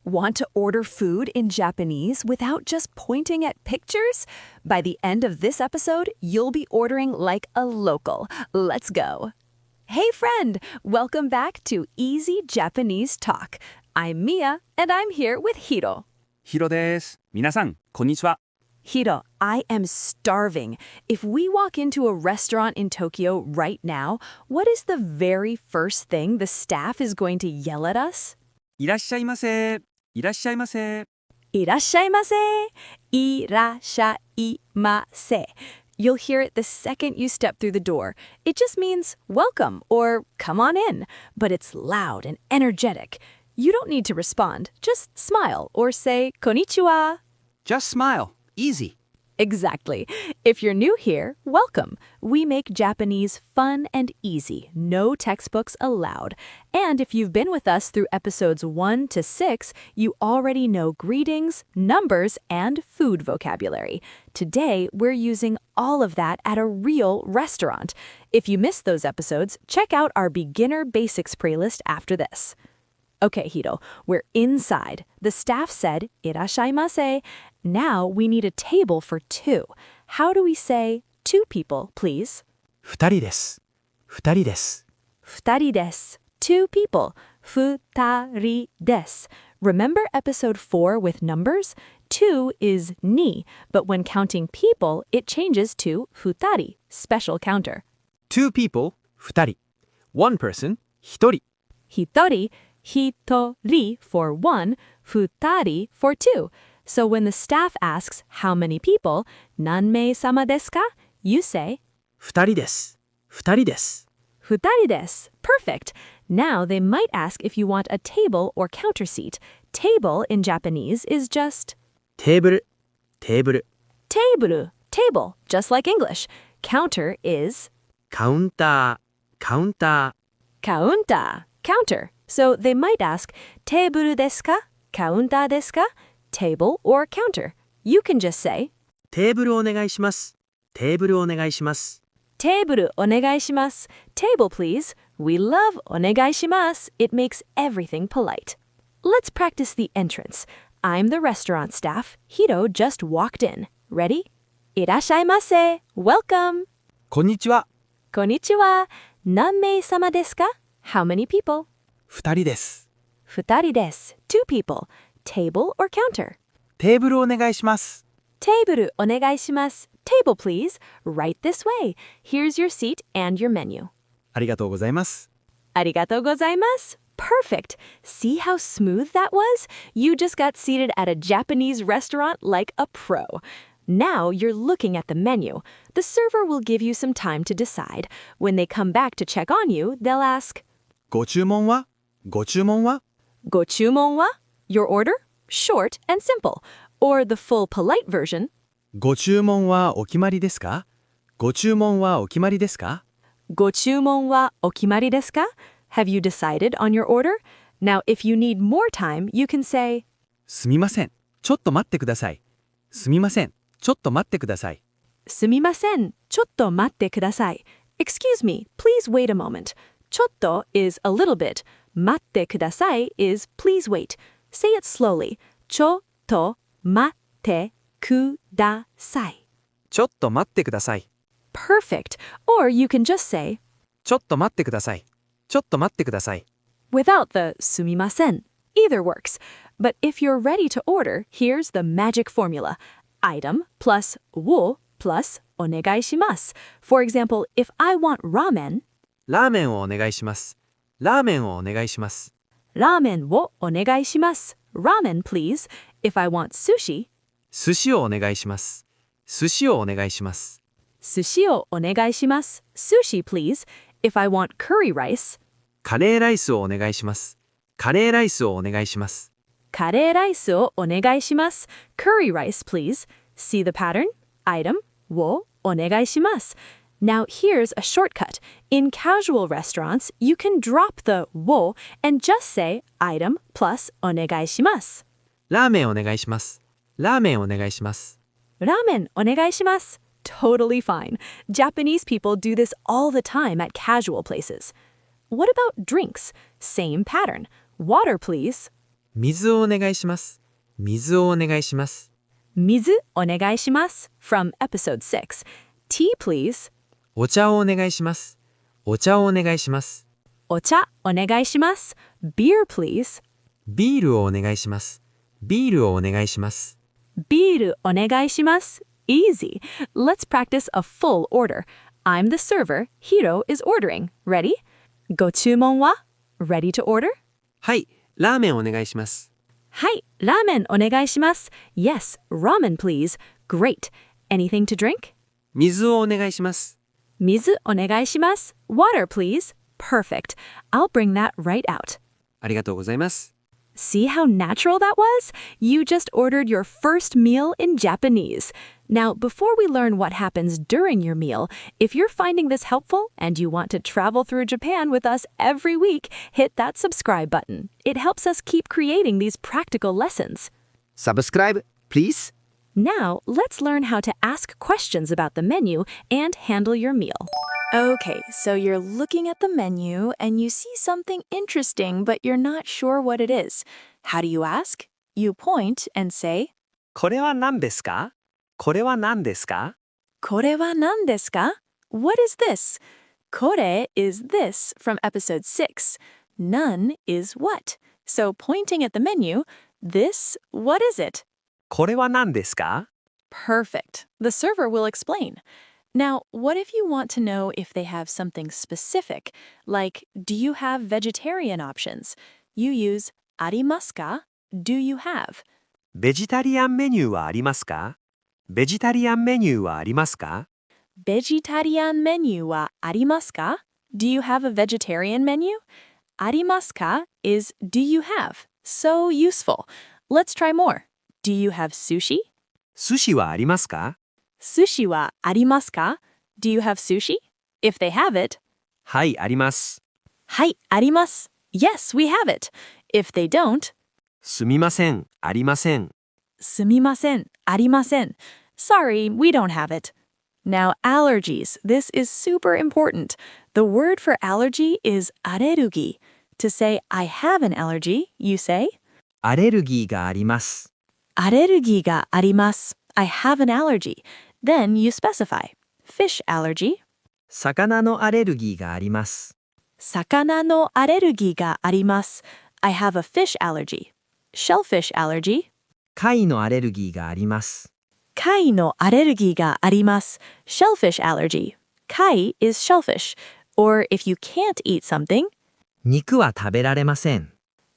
Want to order food in Japanese without just pointing at pictures? By the end of this episode, you'll be ordering like a local. Let's go. Hey friend, welcome back to Easy Japanese Talk. I'm Mia, and I'm here with Hiro. ヒロです。皆さん、こんにちは。 Hiro, I am starving. If we walk into a restaurant in Tokyo right now, what is the very first thing the staff is going to yell at us? いらっしゃいませ。いらっしゃいませ。 Irasshaimase. Irasshaimase. You'll hear it the second you step through the door. It just means welcome or come on in, but it's loud and energetic. You don't need to respond. Just smile or say konnichiwa. Just smile. Easy. Exactly. If you're new here, welcome. We make Japanese fun and easy, no textbooks allowed. And if you've been with us through episodes 1 to 6, you already know greetings, numbers, and food vocabulary. Today, we're using all of that at a real restaurant. If you missed those episodes, check out our beginner basics playlist after this. Okay, Hiro, we're inside. The staff said, Irasshaimase. Now we need a table for two. How do we say two people, please? 二人です。二人です。二人です. Two people. 二人です. Remember episode 4 with numbers? 2 is ni, but when counting people, it changes to futari, special counter. Two people, 二人. One person, 一人. Hitori, hitori for one, futari for two. So when the staff asks how many people, nanmei-sama desu ka? You say, 二人です。二人です。 futari desu. Perfect. Now they might ask if you want a table or counter seat. Table in Japanese is just テーブル、テーブル。 teiburu, table, just like English. Counter is カウンター、カウンタ kaunta, counter. So they might ask, teiburu desu ka? Kaunta desu ka? Table or counter. You can just say, ー。テーブルお願いします。テーブルお願いします。 Table onegaishimasu. Table, please. We love onegaishimasu. It makes everything polite. Let's practice the entrance. I'm the restaurant staff. Hiro just walked in. Ready? Irasshaimase. Welcome. こんにちは。 Konnichiwa. Nanmei-sama desu ka? How many people? 二人です。 Futari desu. Two people. Table or counter? テーブルお願いします。 Table onegaishimasu. Table, please. Right this way. Here's your seat and your menu. ありがとうございます。 Arigatou gozaimasu. Perfect. See how smooth that was? You just got seated at a Japanese restaurant like a pro. Now you're looking at the menu. The server will give you some time to decide. When they come back to check on you, they'll ask, ご注文は？ご注文は？ Gochumon wa? Your order? Short and simple. Or the full polite version, ご注文はお決まりですか？ご注文はお決まりですか？ Gochumon wa okimari desu ka? Have you decided on your order? Now, if you need more time, you can say, すみません。ちょっと待ってください。すみません。ちょっと待ってください。 Sumimasen, chotto matte kudasai. Excuse me, please wait a moment. Chotto is a little bit. Matte kudasai is please wait. Say it slowly. Chotto matte kudasai. ちょっと待ってください。 Perfect. Or you can just say, ちょっと待ってください。ちょっと待ってください。 without the sumimasen. Either works. But if you're ready to order, here's the magic formula. Item plus wo plus onegaishimasu. For example, if I want ramen, ラーメンをお願いします。ラーメンをお願いします。 ramen wo onegaishimasu. Ramen, please. If I want sushi, 寿司をお願いします。寿司をお願いします。 sushi o onegaishimasu. Sushi, please. If I want curry rice, カレーライスをお願いします。カレーライスをお願いします。 kare rice o onegaishimasu. Curry rice, please. See the pattern? Item wo onegaishimasu. Now here's a shortcut. In casual restaurants, you can drop the wo and just say item plus onegaishimasu. ラーメンお願いします。ラーメンお願いします。 Ramen onegaishimasu. Totally fine. Japanese people do this all the time at casual places. What about drinks? Same pattern. Water, please. 水をお願いします。水をお願いします。水onegaishimasu from episode 6. Tea, please. お茶をお願いします。お茶をお願いします。お茶onegaishimasu. Beer, please. ビールをお願いします。ビールをお願いします。ビールonegaishimasu. Easy. Let's practice a full order. I'm the server. Hiro is ordering. Ready? ご注文は Ready to order? はい、ラーメンお願いします。はい、ラーメンお願いします。Yes, ramen please. Great. Anything to drink? 水をお願いします。水お願いします。Water please. Perfect. I'll bring that right out. ありがとうございます。See how natural that was? You just ordered your first meal in Japanese. Now, before we learn what happens during your meal, if you're finding this helpful and you want to travel through Japan with us every week, hit that subscribe button. It helps us keep creating these practical lessons. Subscribe, please. Now, let's learn how to ask questions about the menu and handle your meal. Okay, so you're looking at the menu and you see something interesting, but you're not sure what it is. How do you ask? You point and say, これは何ですか？これは何ですか？これは何ですか? What is this? これ is this from episode 6. None is what? So pointing at the menu, this, what is it? これは何ですか？ Perfect. The server will explain. Now, what if you want to know if they have something specific, like, do you have vegetarian options? You use ありますか? Do you have? ベジタリアンメニューはありますか？ベジタリアンメニューはありますか？ベジタリアンメニューはありますか? Do you have a vegetarian menu? ありますか is do you have? So useful. Let's try more. Do you have sushi? 寿司はありますか？ Sushi はありますか? Do you have sushi? If they have it, はい、あります。はい、あります. Yes, we have it. If they don't, すみません、ありません。すみません、ありません. Sorry, we don't have it. Now, allergies. This is super important. The word for allergy is アレルギー. To say I have an allergy, you say アレルギーがあります。アレルギーがあります. I have an allergy. Then you specify fish allergy, 魚のアレルギーがあります。魚のアレルギーがあります. I have a fish allergy. Shellfish allergy, 貝のアレルギーがあります。貝のアレルギーがあります. Shellfish allergy. Kai is shellfish. Or if you can't eat something, 肉は食べられません。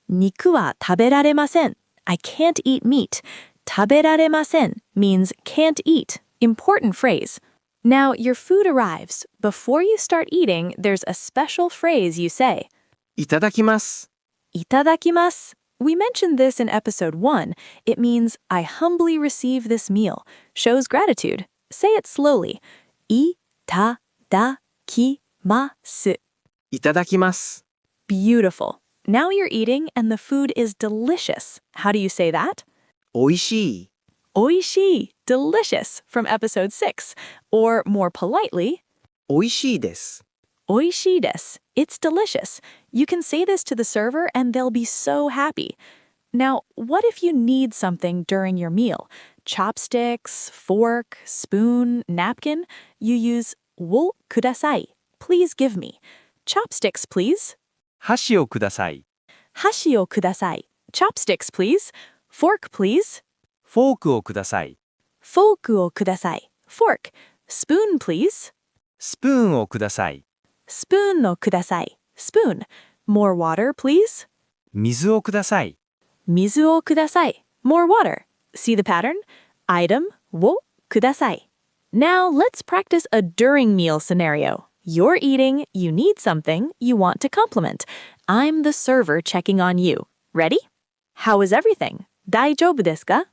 肉は食べられません. I can't eat meat. 食べられません means can't eat. Important phrase. Now, your food arrives. Before you start eating, there's a special phrase you say. いただきます。いただきます. We mentioned this in episode 1. It means, I humbly receive this meal. Shows gratitude. Say it slowly. いただきます. いただきます。 Beautiful. Now you're eating and the food is delicious. How do you say that? おいしい。おいしい, delicious from episode 6. Or more politely, おいしいです。おいしいです. It's delicious. You can say this to the server and they'll be so happy. Now, what if you need something during your meal? Chopsticks, fork, spoon, napkin? You use をください. Please give me. Chopsticks, please. 箸をください。箸をください. Chopsticks, please. Fork, please. フォークをください。フォークをください. Fork. Spoon, please. スプーンをください。スプーンをください. Spoon. More water, please. 水をください。水をください. More water. See the pattern? Item をください. Now let's practice a during meal scenario. You're eating, you need something, you want to compliment. I'm the server checking on you. Ready? How is everything? 大丈夫ですか?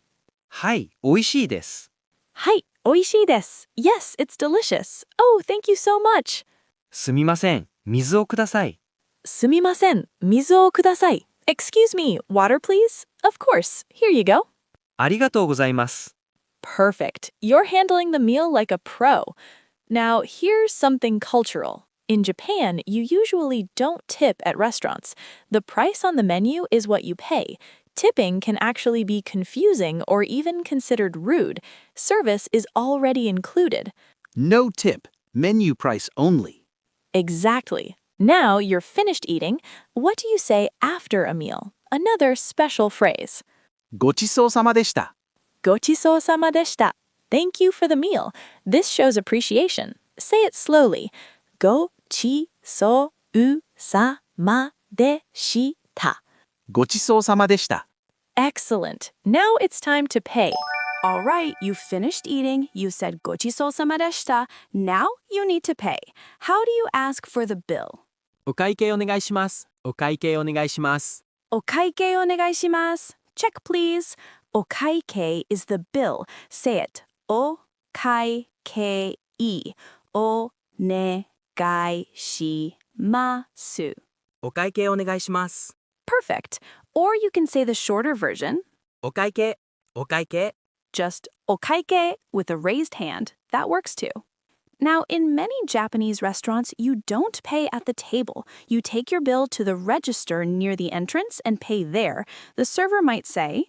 はい、おいしいです。はい、おいしいです. Yes, it's delicious. Oh, thank you so much. すみません、水をください。すみません、水をください. Excuse me, water please? Of course. Here you go. ありがとうございます。Perfect. You're handling the meal like a pro. Now, here's something cultural. In Japan, you usually don't tip at restaurants. The price on the menu is what you pay. Tipping can actually be confusing or even considered rude. Service is already included. No tip, menu price only. Exactly. Now you're finished eating. What do you say after a meal? Another special phrase. ごちそうさまでした. Gochisousama deshita. Thank you for the meal. This shows appreciation. Say it slowly. Gochisousama deshita. ごちそうさまでした. Excellent. Now it's time to pay. All right, you finished eating. You said gochisousama deshita. Now you need to pay. How do you ask for the bill? お会計お願いします。お会計お願いします。Okaike onegaishimasu. Check, please. Okaike is the bill. Say it. Okaike. Onegaishimasu. お会計お願いします。 Perfect. Or you can say the shorter version. お会計、お会計。 Just okaike with a raised hand. That works too. Now, in many Japanese restaurants, you don't pay at the table. You take your bill to the register near the entrance and pay there. The server might say,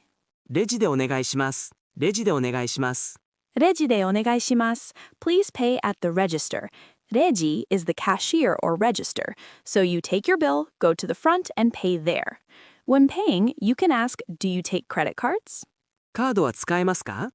レジでお願いします。レジでお願いします。 Reji de onegaishimasu. Please pay at the register. Reji is the cashier or register. So you take your bill, go to the front, and pay there. When paying, you can ask, do you take credit cards? カードは使えますか？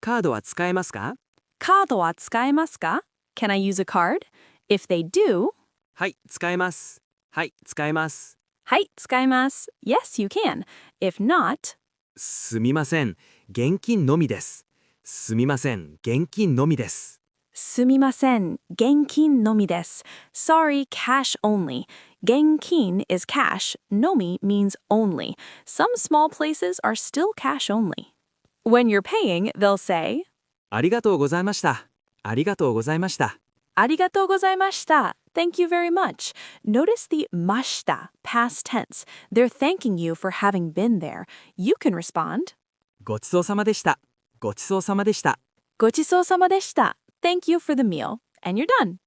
カードは使えますか？ Kaado wa tsukaemasu ka? Can I use a card? If they do, はい、使えます。はい、使えます。 hai tsukaemasu. Yes, you can. If not, すみません。現金のみです。すみません。現金のみです。 sumimasen, genkin nomi desu. Sorry, cash only. Genkin is cash. Nomi means only. Some small places are still cash only. When you're paying, they'll say, ありがとうございました。ありがとうございました。 arigatou gozaimashita. Thank you very much. Notice the mashita, past tense. They're thanking you for having been there. You can respond, ごちそうさまでした。ごちそうさまでした。 gochisousama deshita. Thank you for the meal. And you're done.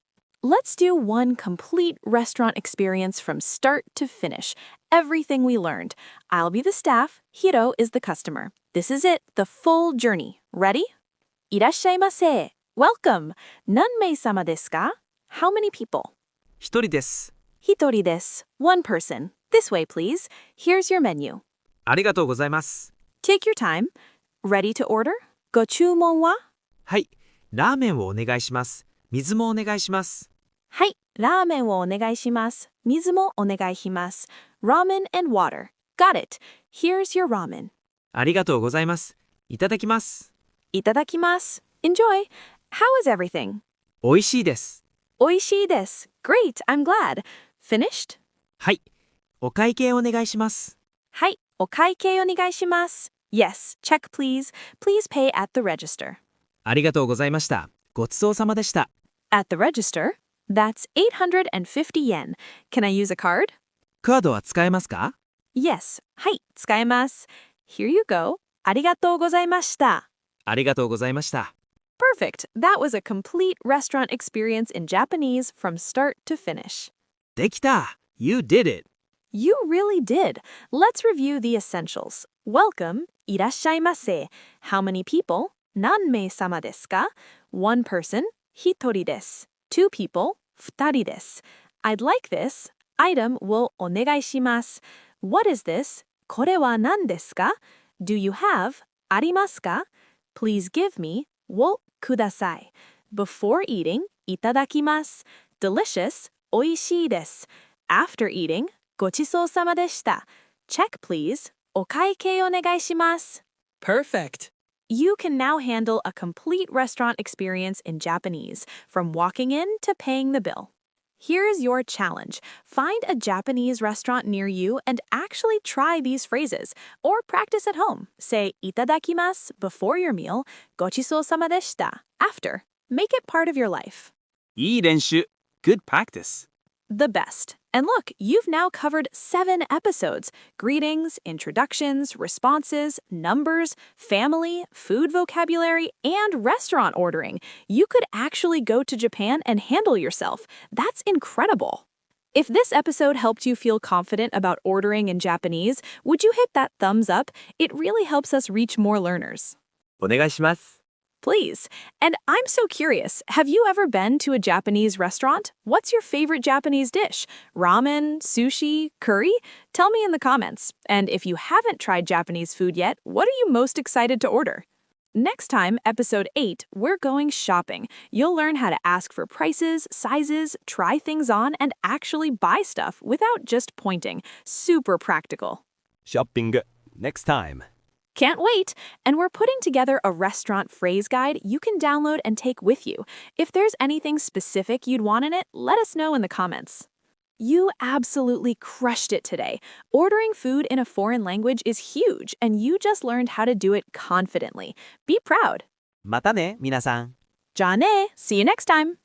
Let's do one complete restaurant experience from start to finish. Everything we learned. I'll be the staff. Hiro is the customer. This is it, the full journey. Ready? Irasshaimase. Welcome. Nanmei-sama desu ka? How many people? 一人です。 Hitori desu. One person. This way, please. Here's your menu. ありがとうございます。 Take your time. Ready to order? Gochumon wa? はい、ラーメンをお願いします。水もお願いします。 Hai, ramen wo onegaishimasu. Mizu mo onegaishimasu. Ramen and water. Got it. Here's your ramen. ありがとうございます。いただきます。 Itadakimasu. Enjoy. How is everything? おいしいです。 Oishii desu. Great, I'm glad. Finished? はい、お会計お願いします。 Hai, okaike onegaishimasu. Yes, check please. Please pay at the register. ありがとうございました。ごちそうさまでした。 At the register? That's 850 yen. Can I use a card? カードは使えますか？ Yes. Hai, tsukaemasu. Here you go. Arigatou gozaimashita. ありがとうございました。 Perfect. That was a complete restaurant experience in Japanese from start to finish. できた！ You did it! You really did. Let's review the essentials. Welcome, Irasshaimase. How many people? Nanmei-sama desu ka? One person, hitori desu. Two people, futari desu. I'd like this. Item wo onegaishimasu. What is this? Kore wa nan desu ka? Do you have? Arimasu ka? Please give me. Wo kudasai. Before eating, itadakimasu. Delicious, oishii desu. After eating, gochisousama deshita. Check, please. Okaike onegaishimasu. Perfect! You can now handle a complete restaurant experience in Japanese, from walking in to paying the bill. Here's your challenge. Find a Japanese restaurant near you and actually try these phrases, or practice at home. Say itadakimasu before your meal, gochisousama deshita after. Make it part of your life. いい練習。Good practice. The best. And look, you've now covered 7 episodes. Greetings, introductions, responses, numbers, family, food vocabulary, and restaurant ordering. You could actually go to Japan and handle yourself. That's incredible. If this episode helped you feel confident about ordering in Japanese, would you hit that thumbs up? It really helps us reach more learners. お願いします。 Please. And I'm so curious, have you ever been to a Japanese restaurant? What's your favorite Japanese dish? Ramen, sushi, curry? Tell me in the comments. And if you haven't tried Japanese food yet, what are you most excited to order? Next time, episode 8, we're going shopping. You'll learn how to ask for prices, sizes, try things on, and actually buy stuff without just pointing. Super practical. ショッピング next time. Can't wait! And we're putting together a restaurant phrase guide you can download and take with you. If there's anything specific you'd want in it, let us know in the comments. You absolutely crushed it today. Ordering food in a foreign language is huge, and you just learned how to do it confidently. Be proud. またね、皆さん。 Ja ne! See you next time!